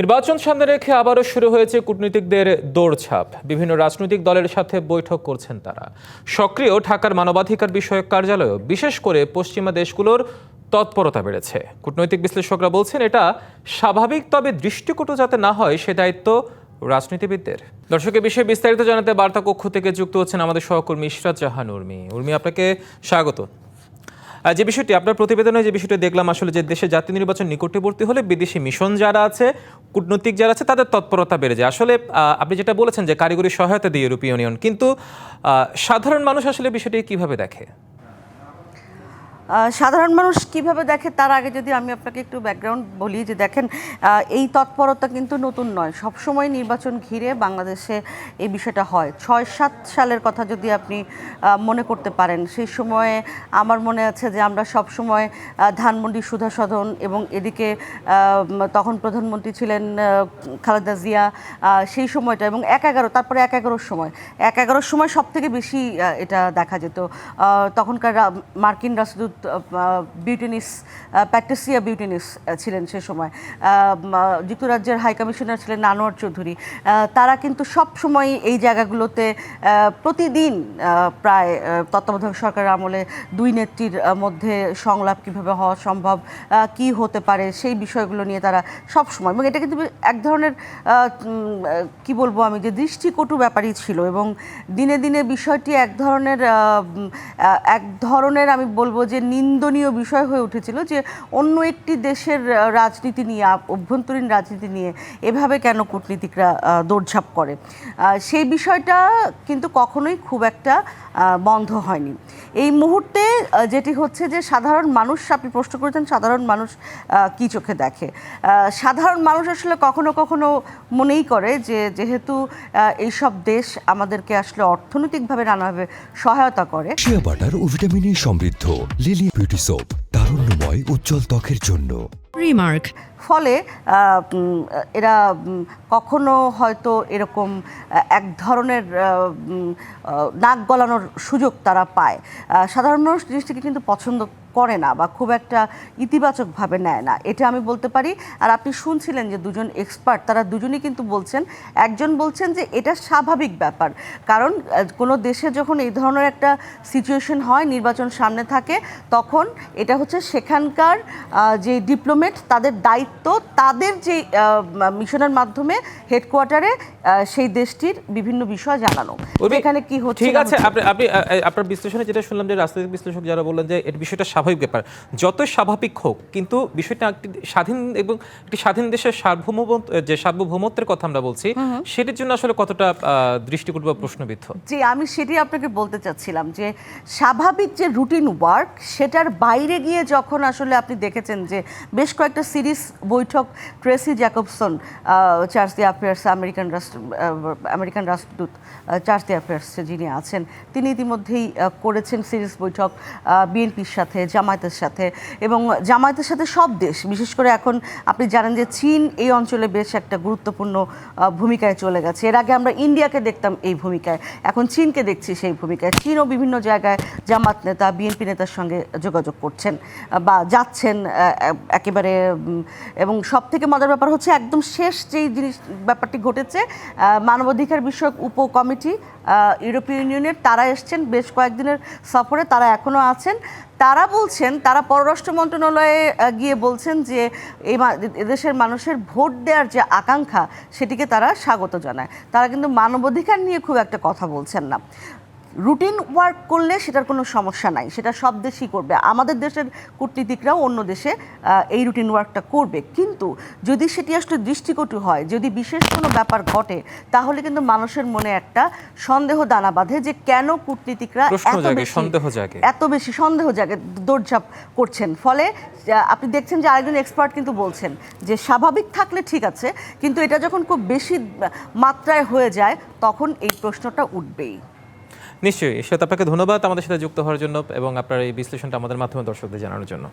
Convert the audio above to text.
নির্বাচন সামনে রেখে আবারও শুরু হয়েছে কূটনীতিকদের দৌড়ঝাঁপ। বিভিন্ন রাজনৈতিক দলের সাথে বৈঠক করছেন তারা। সক্রিয় ঢাকার মানবাধিকার বিষয়ক কার্যালয়েও বিশেষ করে পশ্চিমা দেশগুলোর তৎপরতা বেড়েছে। কূটনৈতিক বিশ্লেষকরা বলছেন এটা স্বাভাবিক, তবে দৃষ্টিকটু যাতে না হয় সে দায়িত্ব রাজনীতিবিদদের। দর্শকের বিষয়ে বিস্তারিত জানাতে বার্তা কক্ষ থেকে যুক্ত হচ্ছেন আমাদের সহকর্মী ইশরাত জাহান উর্মি। উর্মি, আপনাকে স্বাগত। যে বিষয়টি আপনার প্রতিবেদনে যে বিষয়টি দেখলাম, আসলে যে দেশে জাতীয় নির্বাচন নিকটবর্তী হলে বিদেশি মিশন যারা আছে, কূটনৈতিক যারা আছে, তাদের তৎপরতা বেড়ে যায়। আসলে আপনি যেটা বলেছেন যে কারিগরি সহায়তা দিয়ে ইউরোপীয় ইউনিয়ন, কিন্তু সাধারণ মানুষ আসলে বিষয়টি কিভাবে দেখে? সাধারণ মানুষ কিভাবে দেখে তার আগে যদি আমি আপনাকে একটু ব্যাকগ্রাউন্ড বলি, যে দেখেন এই তৎপরতা কিন্তু নতুন নয়। সবসময় নির্বাচন ঘিরে বাংলাদেশে এই বিষয়টা হয়। 6-7 সালের কথা যদি আপনি মনে করতে পারেন, সেই সময়ে আমার মনে আছে যে আমরা সবসময় ধানমন্ডি সুধা সদন এবং এদিকে তখন প্রধানমন্ত্রী ছিলেন খালেদা জিয়া, সেই সময়টা এবং 1-11, তারপরে 1-11 সময় 1-11 সময় সব থেকে বেশি এটা দেখা যেত। তখনকার মার্কিন রাষ্ট্রদূত বিউটিনিস, প্যাট্রিসিয়া বিউটিনিস ছিলেন সে সময়। যুক্তরাজ্যের হাই কমিশনার ছিলেন আনোয়ার চৌধুরী। তারা কিন্তু সব সময় এই জায়গাগুলোতে প্রতিদিন প্রায় তত্ত্বাবধায়ক সরকারের আমলে দুই নেত্রীর মধ্যে সংলাপ কিভাবে হওয়া সম্ভব, কি হতে পারে, সেই বিষয়গুলো নিয়ে তারা সব সময়, এবং এটা কিন্তু এক ধরনের কি বলবো আমি, যে দৃষ্টিকটু ব্যাপারই ছিল। এবং দিনে দিনে বিষয়টি এক ধরনের আমি বলবো যে নিন্দনীয় বিষয় হয়ে উঠেছিল, যে অন্য একটি দেশের রাজনীতি নিয়ে, অভ্যন্তরীণ রাজনীতি নিয়ে এভাবে কেন কূটনীতিকরা দৌড়ঝাঁপ করে। সেই বিষয়টা কিন্তু কখনোই খুব একটা বন্ধ হয়নি। এই মুহূর্তে যেটি হচ্ছে যে সাধারণ মানুষ, আপনি প্রশ্ন করেছেন সাধারণ মানুষ কি চোখে দেখে। সাধারণ মানুষ আসলে কখনো কখনো মনেই করে যে যেহেতু এইসব দেশ আমাদেরকে আসলে অর্থনৈতিকভাবে নানাভাবে সহায়তা করে। শিয়া বাটার ও ভিটামিন ই সমৃদ্ধ লিলি বিউটি সোপ, তারুণ্যময় উজ্জ্বল ত্বকের জন্য। রিমার্ক। ফলে এরা কখনো হয়তো এরকম এক ধরনের নাক গলানোর সুযোগ তারা পায়। সাধারণ মানুষ জিনিসটিকে কিন্তু পছন্দ করে না বা খুব একটা ইতিবাচকভাবে নেয় না, এটা আমি বলতে পারি। আর আপনি শুনছিলেন যে দুজন এক্সপার্ট, তারা দুজনেই কিন্তু বলছেন, একজন বলছেন যে এটা স্বাভাবিক ব্যাপার, কারণ কোনো দেশে যখন এই ধরনের একটা সিচুয়েশন হয়, নির্বাচন সামনে থাকে, তখন এটা হচ্ছে সেখানকার যে ডিপ্লোমেট, তাদের দায়িত্ব তাদের যে মিশনের মাধ্যমে হেডকোয়ার্টারে সেই দেশটির বিভিন্ন বিষয় জানানো, এখানে কি হচ্ছে। ঠিক আছে, আপনি আপনার বিশ্লেষণে যেটা শুনলাম যে রাজনৈতিক বিশ্লেষক যারা বললেন যে এই বিষয়টা স্বাভাবিক ব্যাপার, যতই স্বাভাবিক হোক, কিন্তু বিষয়টা একটি স্বাধীন এবং একটি স্বাধীন দেশের সার্বভৌমত্বের কথা আমরা বলছি, সেটির জন্য আসলে কতটা দৃষ্টিকটু বা প্রশ্নবিদ্ধ। জি, আমি সেটি আপনাকে বলতে চাচ্ছিলাম যে স্বাভাবিক যে রুটিন ওয়ার্ক, সেটার বাইরে গিয়ে যখন আসলে আপনি দেখেছেন যে বেশ কয়েকটা সিরিজ বৈঠক, ট্রেসি জ্যাকবসন, চার্জ দি অ্যাফেয়ার্স, আমেরিকান রাষ্ট্রদূত চার্জ দি অ্যাফেয়ার্স যিনি আছেন, তিনি ইতিমধ্যেই করেছেন সিরিজ বৈঠক বিএনপির সাথে, জামায়াতের সাথে, এবং জামায়াতের সাথে সব দেশ, বিশেষ করে এখন আপনি জানেন যে চীন এই অঞ্চলে বেশ একটা গুরুত্বপূর্ণ ভূমিকায় চলে গেছে। এর আগে আমরা ইন্ডিয়াকে দেখতাম এই ভূমিকায়, এখন চীনকে দেখছি সেই ভূমিকায়। চীনও বিভিন্ন জায়গায় জামাত নেতা, বিএনপি নেতার সঙ্গে যোগাযোগ করছেন বা যাচ্ছেন একেবারে। এবং সব থেকে মজার ব্যাপার হচ্ছে একদম শেষ যেই ব্যাপারটি ঘটেছে, মানবাধিকার বিষয়ক উপকমিটি ইউরোপীয় ইউনিয়নের, তারা এসছেন বেশ কয়েকদিনের সফরে, তারা এখনও আছেন। তারা বলছেন, তারা পররাষ্ট্র মন্ত্রণালয়ে গিয়ে বলছেন যে এই এদেশের মানুষের ভোট দেওয়ার যে আকাঙ্ক্ষা, সেটিকে তারা স্বাগত জানায়। তারা কিন্তু মানবাধিকার নিয়ে খুব একটা কথা বলছেন না। রুটিন ওয়ার্ক করলে সেটার কোনো সমস্যা নাই, সেটা সব দেশই করবে, আমাদের দেশের কূটনীতিকরাও অন্য দেশে এই রুটিন ওয়ার্কটা করবে। কিন্তু যদি সেটি আসলে দৃষ্টিকটু হয়, যদি বিশেষ কোনো ব্যাপার ঘটে, তাহলে কিন্তু মানুষের মনে একটা সন্দেহ দানা বাঁধে যে কেন কূটনীতিকরা এত বেশি সন্দেহ জাগে, দৌড়ঝাঁপ করছেন। ফলে আপনি দেখছেন যে আরেকজন এক্সপার্ট কিন্তু বলছেন যে স্বাভাবিক থাকলে ঠিক আছে, কিন্তু এটা যখন খুব বেশি মাত্রায় হয়ে যায়, তখন এই প্রশ্নটা উঠবেই। নিশ্চয়ই। সেটা আপনাকে ধন্যবাদ আমাদের সাথে যুক্ত হওয়ার জন্য এবং আপনার এই বিশ্লেষণটা আমাদের মাধ্যমে দর্শকদের জানানোর জন্য।